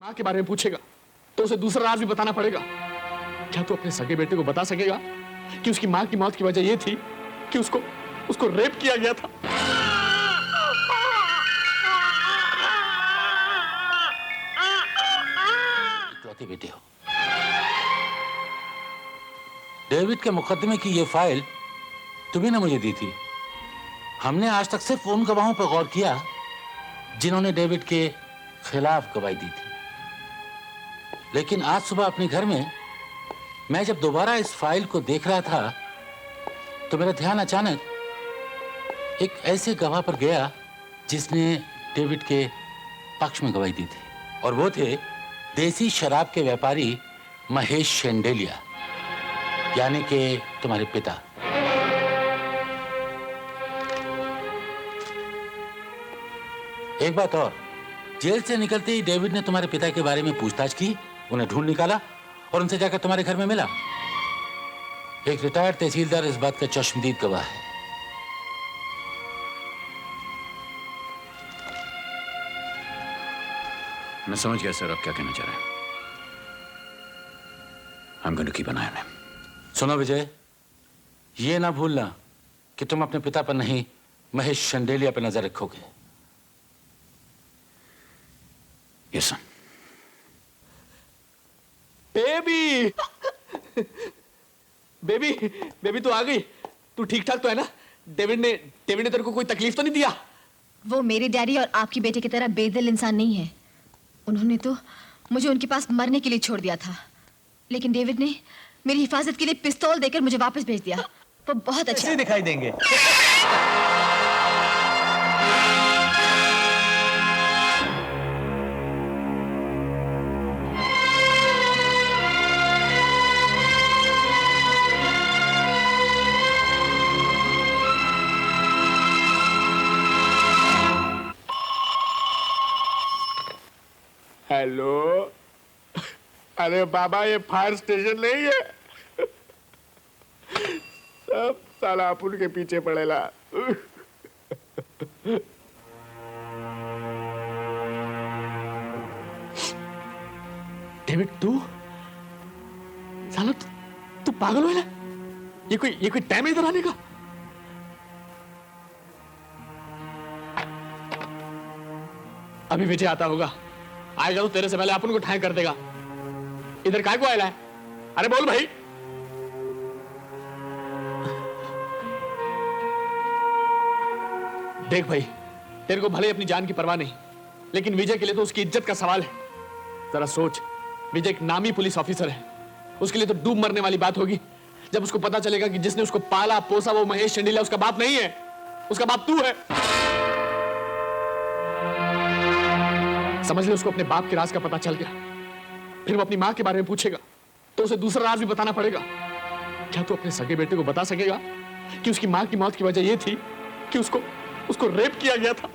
माँ के बारे में पूछेगा तो उसे दूसरा राज भी बताना पड़ेगा। क्या तू अपने सगे बेटे को बता सकेगा कि उसकी माँ की मौत की वजह यह थी कि उसको रेप किया गया था? इकलौते बेटे हो। डेविड के मुकदमे की ये फाइल तुम्ही ने मुझे दी थी। हमने आज तक सिर्फ उन गवाहों पर गौर किया जिन्होंने डेविड के खिलाफ गवाही दी थी, लेकिन आज सुबह अपने घर में मैं जब दोबारा इस फाइल को देख रहा था तो मेरा ध्यान अचानक एक ऐसे गवाह पर गया जिसने डेविड के पक्ष में गवाही दी थी, और वो थे देसी शराब के व्यापारी महेश शेंडेलिया, यानी कि तुम्हारे पिता। एक बात और, जेल से निकलते ही डेविड ने तुम्हारे पिता के बारे में पूछताछ की, उन्हें ढूंढ निकाला और उनसे जाकर तुम्हारे घर में मिला। एक रिटायर्ड तहसीलदार इस बात का चश्मदीद गवाह है। मैं समझ गया सर, आप क्या कहना चाह रहे हैं। I'm going to keep an eye on him. सुनो विजय, ये ना भूलना कि तुम अपने पिता पर नहीं, महेश शेंडेलिया पर नजर रखोगे। Yes, sir. Baby baby baby तू आ गई? तू ठीक ठाक तो है ना? डेविड ने तेरे को कोई तकलीफ तो नहीं दिया? वो मेरे डैडी और आपकी बेटे की तरह बेदिल इंसान नहीं है। उन्होंने तो मुझे उनके पास मरने के लिए छोड़ दिया था, लेकिन डेविड ने मेरी हिफाजत के लिए पिस्तौल देकर मुझे वापस भेज दिया। वो बहुत अच्छा दिखाई देंगे। हेलो, अरे बाबा ये फायर स्टेशन नहीं है। सब साला अपन के पीछे पड़ेला। डेविड तू साला तू पागल हो ना? ये कोई टाइम है इधर आने का? अभी विजय आता होगा, आएगा तो तेरे से पहले अपन को ठाए कर देगा। इधर काय को आया है? अरे बोल भाई। देख भाई, तेरे को भले ही अपनी जान की परवाह नहीं, लेकिन विजय के लिए तो उसकी इज्जत का सवाल है। जरा सोच, विजय एक नामी पुलिस ऑफिसर है, उसके लिए तो डूब मरने वाली बात होगी जब उसको पता चलेगा कि जिसने उसको पाला पोसा वो महेश शेंडेलिया उसका बाप नहीं है, उसका बाप तू है। समझ ले, उसको अपने बाप के राज का पता चल गया, फिर वो अपनी माँ के बारे में पूछेगा तो उसे दूसरा राज भी बताना पड़ेगा। क्या तू अपने सगे बेटे को बता सकेगा कि उसकी माँ की मौत की वजह यह थी कि उसको रेप किया गया था?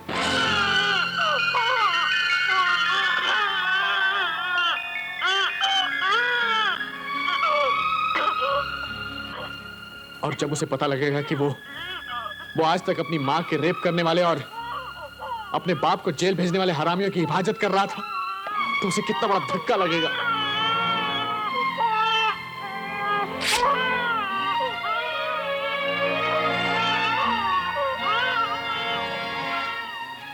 और जब उसे पता लगेगा कि वो आज तक अपनी माँ के रेप करने वाले और अपने बाप को जेल भेजने वाले हरामियों की हिफाजत कर रहा था, तो उसे कितना बड़ा धक्का लगेगा।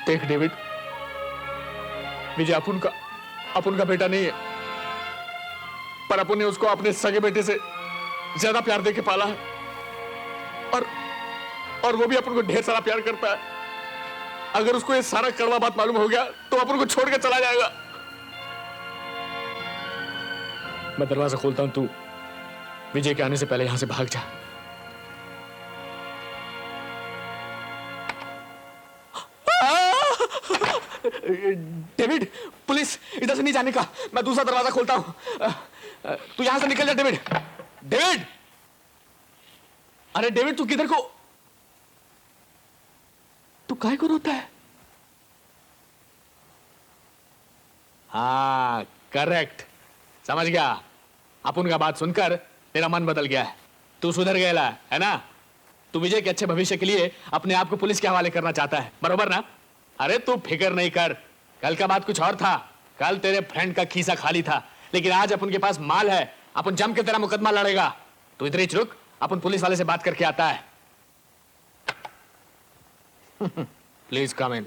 देख डेविड, विजय अपन का बेटा नहीं है, पर अपन ने उसको अपने सगे बेटे से ज्यादा प्यार देके पाला है, और वो भी अपन को ढेर सारा प्यार करता है। अगर उसको ये सारा कड़वा बात मालूम हो गया तो अपन को छोड़ के चला जाएगा। मैं दरवाजा खोलता हूं, तू विजय के आने से पहले यहां से भाग जा। डेविड, पुलिस इधर से नहीं जाने का, मैं दूसरा दरवाजा खोलता हूं। तू यहां से निकल जा डेविड। डेविड, अरे डेविड तू किधर को? तू काहे को रोता है? हाँ करेक्ट, समझ गया। अपन का बात सुनकर तेरा मन बदल गया है, तू सुधर गया है ना? तू विजय के अच्छे भविष्य के लिए अपने आप को पुलिस के हवाले करना चाहता है, बरोबर ना? अरे तू फिक्र नहीं कर, कल का बात कुछ और था, कल तेरे फ्रेंड का खीसा खाली था, लेकिन आज अपन के पास माल है। अपन जम के तेरा मुकदमा लड़ेगा। तू इधर ही रुक, अपन पुलिस वाले से बात करके आता है। प्लीज कम इन।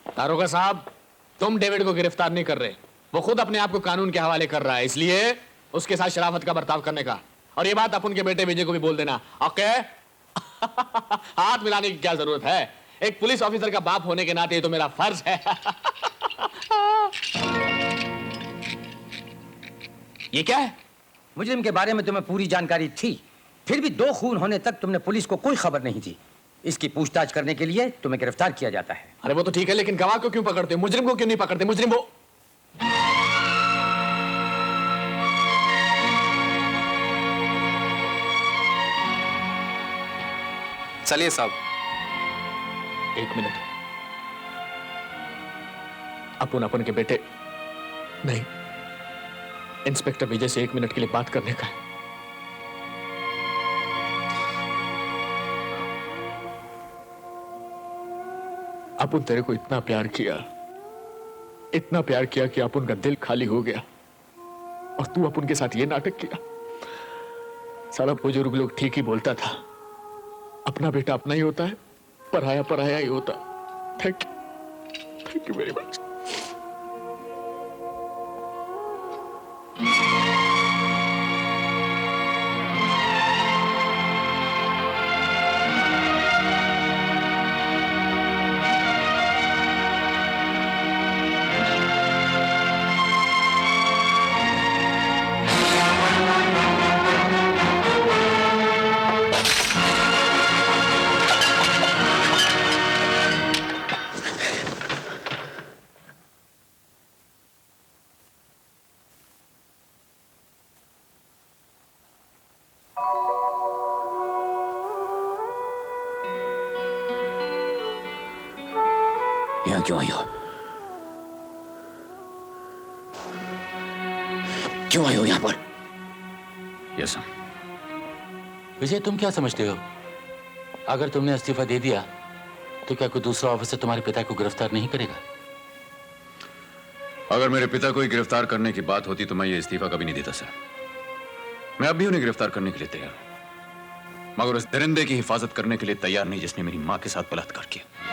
दारोगा साहब, तुम डेविड को गिरफ्तार नहीं कर रहे, वो खुद अपने आप को कानून के हवाले कर रहा है, इसलिए उसके साथ शराफत का बर्ताव करने का। और ये बात अपन के बेटे विजय को भी बोल देना, ओके? हाथ मिलाने की क्या जरूरत है? एक पुलिस ऑफिसर का बाप होने के नाते ये तो मेरा फर्ज है। ये क्या है? मुजरिम के बारे में तुम्हें पूरी जानकारी थी, फिर भी 2 खून होने तक तुमने पुलिस को कोई खबर नहीं दी। इसकी पूछताछ करने के लिए तुम्हें गिरफ्तार किया जाता है। अरे वो तो ठीक है, लेकिन गवाह को क्यों पकड़ते हो? मुजरिम को क्यों नहीं पकड़ते? मुजरिम वो चलिए साहब। 1 मिनट। अपन के बेटे नहीं, इंस्पेक्टर विजय से 1 मिनट के लिए बात करने का है। अपन तेरे को इतना प्यार किया कि अपन का दिल खाली हो गया, और तू अपन के साथ ये नाटक किया। सारा बुजुर्ग लोग ठीक ही बोलता था, अपना बेटा अपना ही होता है, पराया पराया ही होता। Thank you very much. यहाँ क्यों आई हो? क्यों आई हो यहाँ पर? Yes sir. विजय, तुम क्या समझते हो? अगर तुमने इस्तीफा दे दिया तो क्या कोई दूसरा ऑफिसर तुम्हारे पिता को गिरफ्तार नहीं करेगा? अगर मेरे पिता को ही गिरफ्तार करने की बात होती तो मैं ये इस्तीफा कभी नहीं देता सर। मैं अब भी उन्हें गिरफ्तार करने के लिए तैयार हूं, मगर उस दरिंदे की हिफाजत करने के लिए तैयार नहीं जिसने मेरी मां के साथ बलात्कार किया।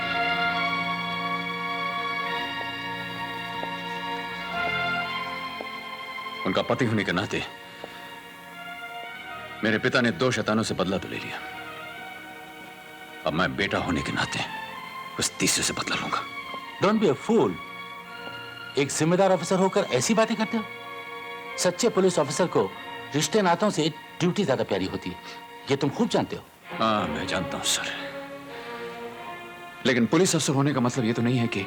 उनका पति होने के नाते मेरे पिता ने 2 शैतानों से बदला तो ले लिया, अब मैं बेटा होने के नाते उस तीसरे से बदला लूंगा। डोंट बी अ फूल। एक जिम्मेदार ऑफिसर होकर ऐसी बातें करते हो? सच्चे पुलिस ऑफिसर को रिश्ते नातों से ड्यूटी ज्यादा प्यारी होती है, ये तुम खूब जानते हो। हाँ, मैं जानता हूं सर, लेकिन पुलिस अफसर होने का मतलब ये तो नहीं है कि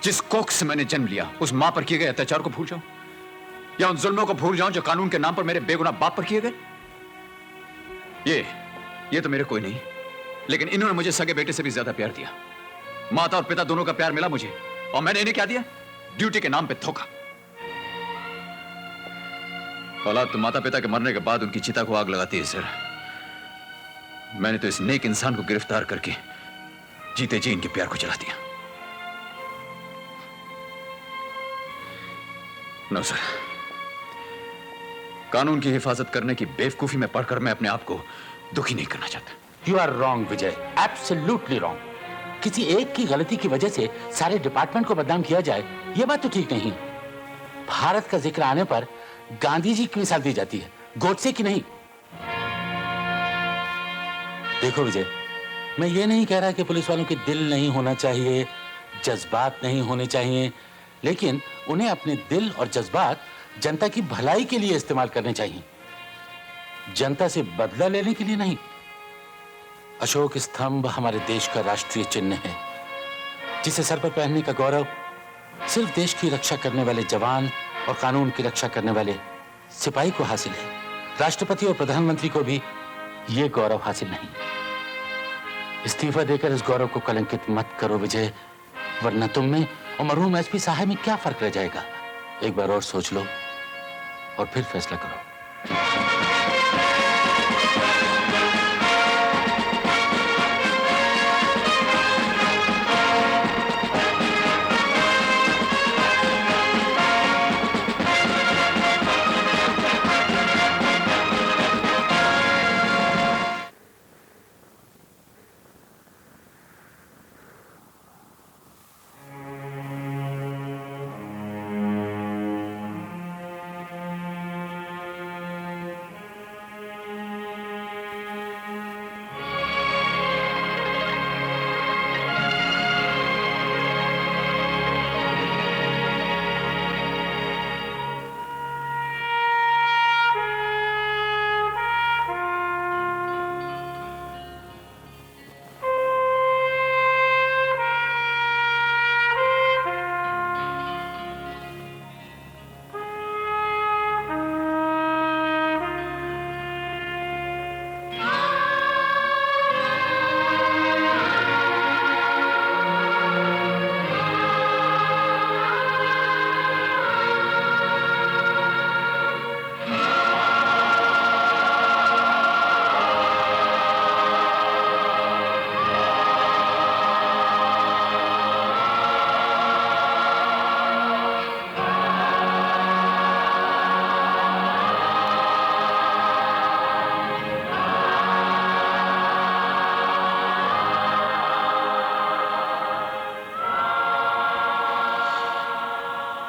जिस कोख से मैंने जन्म लिया उस मां पर किए गए अत्याचार को भूल जाऊं, या उन जुल्मों को भूल जाऊं जो कानून के नाम पर मेरे बेगुनाह बाप पर किए गए। ये तो मेरे कोई नहीं, लेकिन इन्होंने मुझे सगे बेटे से भी ज्यादा प्यार दिया। माता और पिता दोनों का प्यार मिला मुझे, और मैंने इन्हें क्या दिया? ड्यूटी के नाम पे धोखा। औलाद तो माता पिता के मरने के बाद उनकी चिता को आग लगाती है सर। मैंने तो इस नेक इंसान को गिरफ्तार करके जीते जी इनके प्यार को जला दिया। नो सर, कानून की हिफाजत करने की बेवकूफी में पढ़कर मैं अपने आप को दुखी नहीं करना चाहता। You are wrong Vijay, absolutely wrong. किसी एक की गलती की वजह से सारे डिपार्टमेंट को बदनाम किया जाए, यह बात तो ठीक नहीं। भारत का जिक्र आने पर गांधी जी की मिसाल दी जाती है, गोडसे की नहीं। देखो विजय, मैं ये नहीं कह रहा कि पुलिस वालों के दिल नहीं होना चाहिए, जज्बात नहीं होने चाहिए, लेकिन उन्हें अपने दिल और जज्बात जनता की भलाई के लिए इस्तेमाल करने चाहिए, जनता से बदला लेने के लिए नहीं। अशोक स्तंभ हमारे देश का राष्ट्रीय चिन्ह है, जिसे सर पर पहनने का गौरव सिर्फ देश की रक्षा करने वाले जवान और कानून की रक्षा करने वाले सिपाही को हासिल है। राष्ट्रपति और प्रधानमंत्री को भी यह गौरव हासिल नहीं। इस्तीफा देकर इस गौरव को कलंकित मत करो विजय, वरना तुम में और मरहूम एसपी साहब में क्या फर्क रह जाएगा। एक बार और सोच लो और फिर फैसला करो।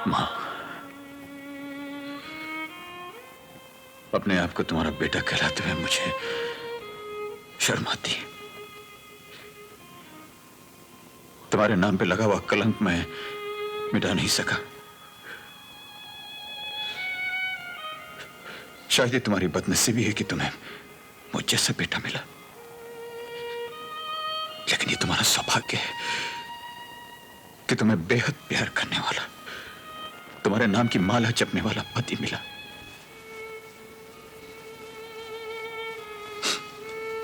मां, अपने आप को तुम्हारा बेटा कहलाते हुए मुझे शर्म आती है। तुम्हारे नाम पे लगा हुआ कलंक मैं मिटा नहीं सका। शायद ये तुम्हारी बदनसीबी है कि तुम्हें मुझ जैसा बेटा मिला, लेकिन ये तुम्हारा सौभाग्य है कि तुम्हें बेहद प्यार करने वाला, तुम्हारे नाम की माला जपने वाला पति मिला।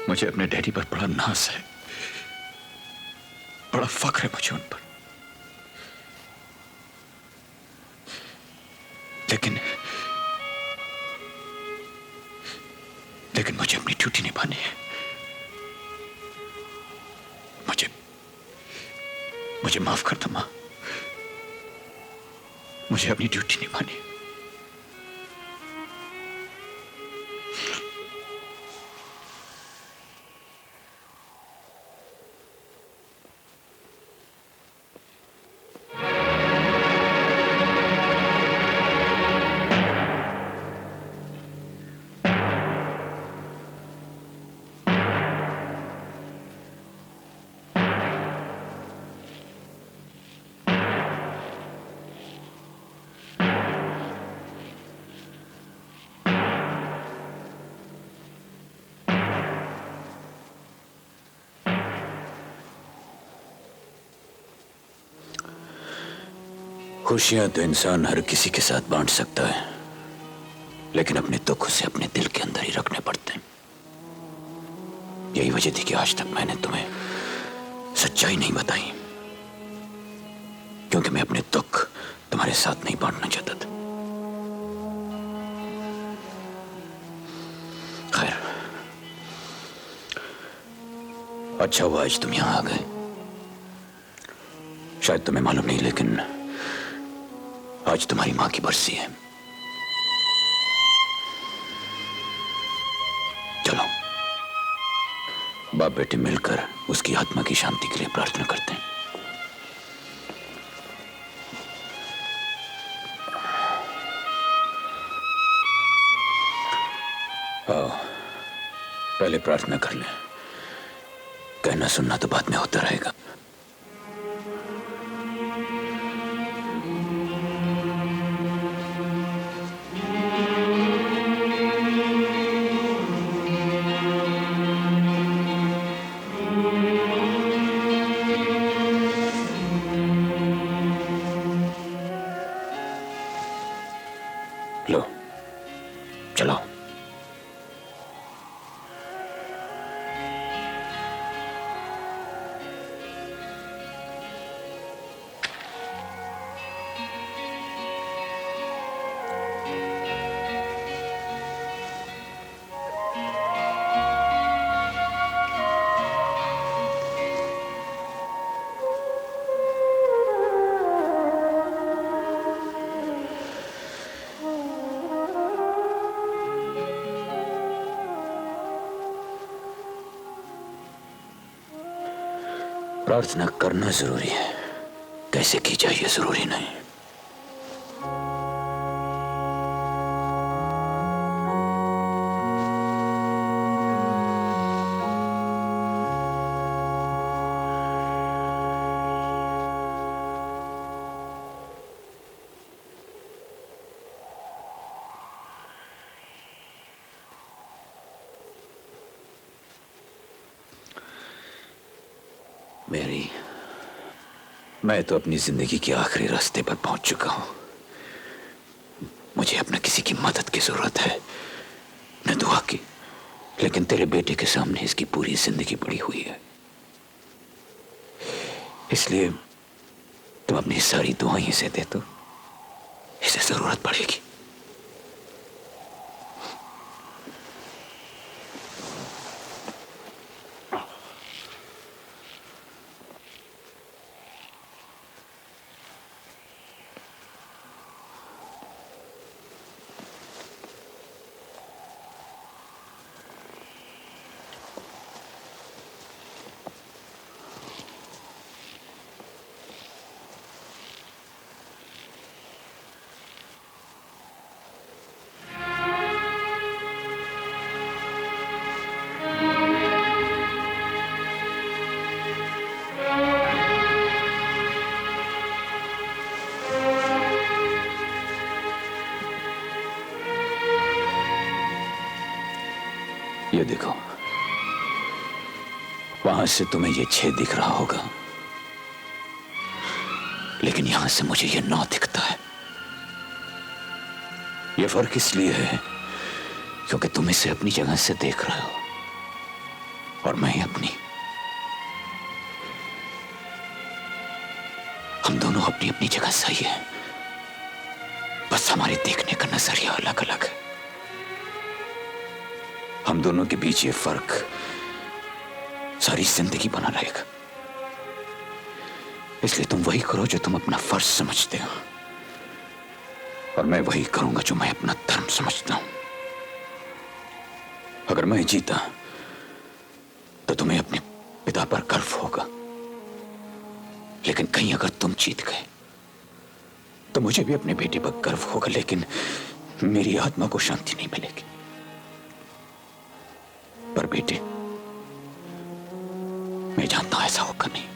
मुझे अपने डैडी पर बड़ा नाज है, बड़ा फख्र है मुझे उन पर, लेकिन मुझे अपनी ड्यूटी निभानी है। मुझे माफ कर दो मां, मुझे अपनी ड्यूटी निभानी है। खुशियां तो इंसान हर किसी के साथ बांट सकता है, लेकिन अपने दुख उसे अपने दिल के अंदर ही रखने पड़ते हैं। यही वजह थी कि आज तक मैंने तुम्हें सच्चाई नहीं बताई, क्योंकि मैं अपने दुख तुम्हारे साथ नहीं बांटना चाहता था। खैर, अच्छा हुआ आज तुम यहां आ गए। शायद तुम्हें मालूम नहीं, लेकिन आज तुम्हारी मां की बरसी है। चलो, बाप बेटे मिलकर उसकी आत्मा की शांति के लिए प्रार्थना करते हैं। आओ, पहले प्रार्थना कर ले। कहना सुनना तो बाद में होता रहेगा। लो, चलो। प्रार्थना करना जरूरी है, कैसे की जाए ये जरूरी नहीं। मेरी, मैं तो अपनी जिंदगी के आखिरी रास्ते पर पहुंच चुका हूं। मुझे अपना किसी की मदद की जरूरत है, न दुआ की। लेकिन तेरे बेटे के सामने इसकी पूरी जिंदगी पड़ी हुई है, इसलिए तुम अपनी सारी दुआएं इसे दे दो, इसे जरूरत पड़ेगी। ये देखो, वहां से तुम्हें ये 6 दिख रहा होगा, लेकिन यहां से मुझे ये 9 दिखता है। ये फर्क इसलिए है क्योंकि तुम इसे अपनी जगह से देख रहे हो और मैं अपनी। हम दोनों अपनी अपनी जगह सही है, बस हमारे देखने का नजरिया अलग अलग है। हम दोनों के बीच ये फर्क सारी जिंदगी बना रहेगा। इसलिए तुम वही करो जो तुम अपना फर्ज समझते हो, और मैं वही करूंगा जो मैं अपना धर्म समझता हूं। अगर मैं जीता तो तुम्हें अपने पिता पर गर्व होगा, लेकिन कहीं अगर तुम जीत गए तो मुझे भी अपने बेटे पर गर्व होगा, लेकिन मेरी आत्मा को शांति नहीं मिलेगी। पर बेटे, मैं जानता हूं ऐसा होगा नहीं।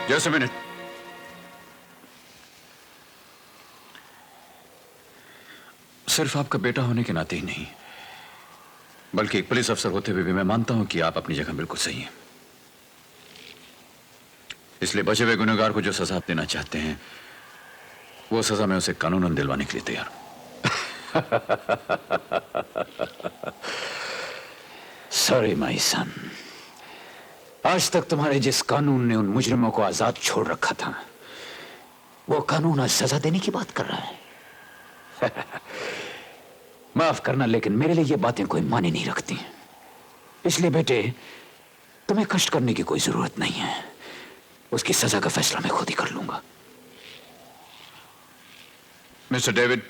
Just a minute. सिर्फ आपका बेटा होने के नाते ही नहीं, बल्कि एक पुलिस अफसर होते हुए भी मैं मानता हूं कि आप अपनी जगह बिल्कुल सही हैं। इसलिए बचे हुए गुनहगार को जो सजा आप देना चाहते हैं, वो सजा मैं उसे कानूनन दिलवाने के लिए तैयार हूं। सॉरी माय सन, आज तक तुम्हारे जिस कानून ने उन मुजरिमों को आजाद छोड़ रखा था, वो कानून आज सजा देने की बात कर रहा है। माफ करना, लेकिन मेरे लिए ये बातें कोई मायने नहीं रखती। इसलिए बेटे, तुम्हें कष्ट करने की कोई जरूरत नहीं है। उसकी सजा का फैसला मैं खुद ही कर लूंगा। Mister David,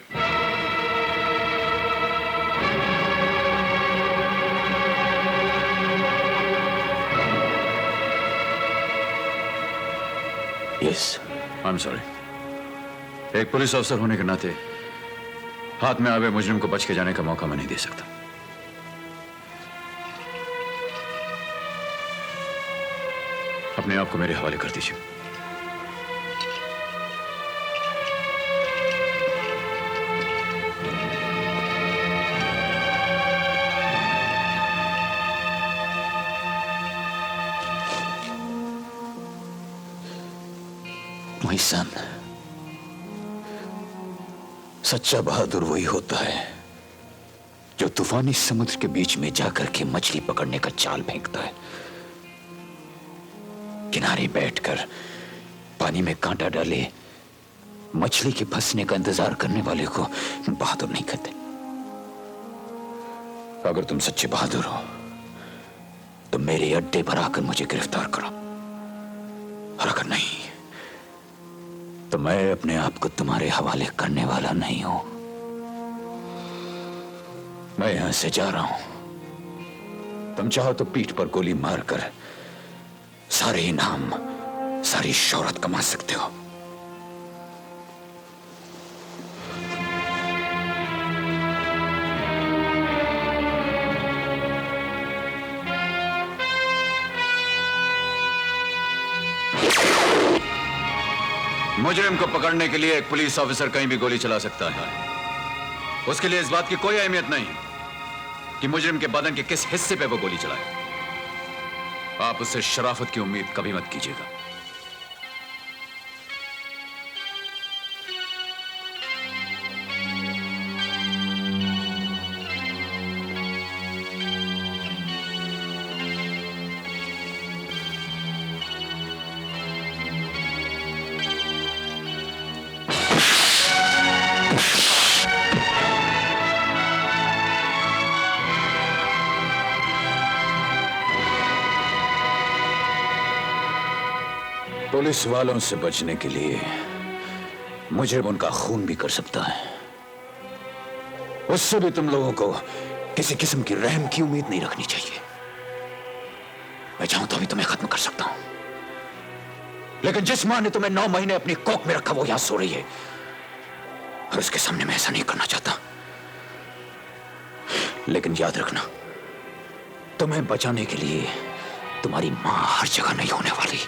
yes, I am sorry. एक पुलिस अफसर होने के नाते हाथ में आवे मुजरिम को बच के जाने का मौका मैं नहीं दे सकता। अपने आप को मेरे हवाले कर दीजिए। My son, सच्चा बहादुर वही होता है जो तूफानी समुद्र के बीच में जाकर के मछली पकड़ने का जाल फेंकता है। किनारे बैठकर पानी में कांटा डाले मछली के फंसने का इंतजार करने वाले को बहादुर नहीं कहते। अगर तुम सच्चे बहादुर हो तो मेरे अड्डे पर आकर मुझे गिरफ्तार करो, और अगर नहीं तो मैं अपने आप को तुम्हारे हवाले करने वाला नहीं हूं। मैं यहां से जा रहा हूं। तुम चाहो तो पीठ पर गोली मारकर सारे इनाम, सारी शोहरत कमा सकते हो। मुजरिम को पकड़ने के लिए एक पुलिस ऑफिसर कहीं भी गोली चला सकता है। उसके लिए इस बात की कोई अहमियत नहीं कि मुजरिम के बदन के किस हिस्से पे वो गोली चलाए। आप उससे शराफत की उम्मीद कभी मत कीजिएगा। पुलिस वालों से बचने के लिए मुझे उनका खून भी कर सकता है। उससे भी तुम लोगों को किसी किस्म की रहम की उम्मीद नहीं रखनी चाहिए। मैं चाहूं तो भी तुम्हें खत्म कर सकता हूं, लेकिन जिस मां ने तुम्हें 9 महीने अपनी कोख में रखा वो यहां सो रही है, और उसके सामने मैं ऐसा नहीं करना चाहता। लेकिन याद रखना, तुम्हें बचाने के लिए तुम्हारी मां हर जगह नहीं होने वाली।